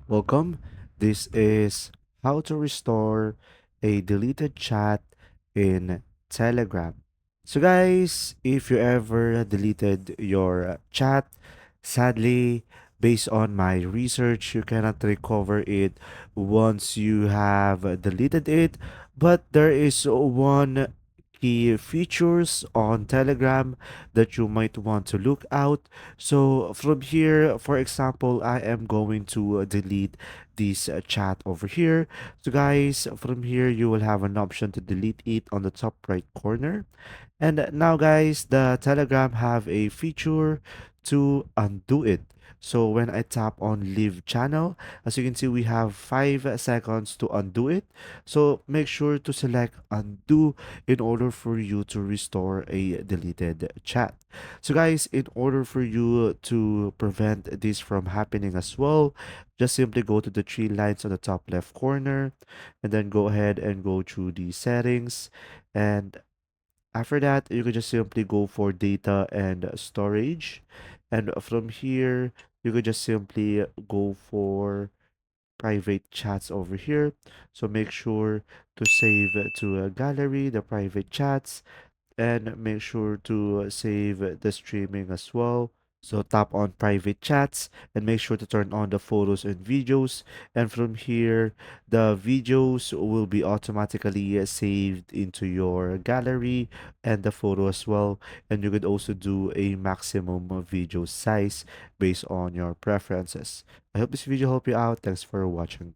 Welcome. This is how to restore a deleted chat in Telegram. So, guys, if you ever deleted your chat, sadly, based on my research, you cannot recover it once you have deleted it. But there is one key features on Telegram that you might want to look out. So from here, for example, I am going to delete this chat over here. So guys, from here, you will have an option to delete it on the top right corner. And now, guys, the Telegram have a feature to undo it. So when I tap on leave channel, as you can see, we have 5 seconds to undo it. So make sure to select undo in order for you to restore a deleted chat. So guys, in order for you to prevent this from happening as well, just simply go to the three lines on the top left corner and then go ahead and go through the settings. And after that, you can just simply go for data and storage. And from here, you could just simply go for private chats over here. So make sure to save to a gallery, the private chats, and make sure to save the streaming as well. So tap on private chats and make sure to turn on the photos and videos. And from here, the videos will be automatically saved into your gallery and the photo as well. And you could also do a maximum video size based on your preferences. I hope this video helped you out. Thanks for watching.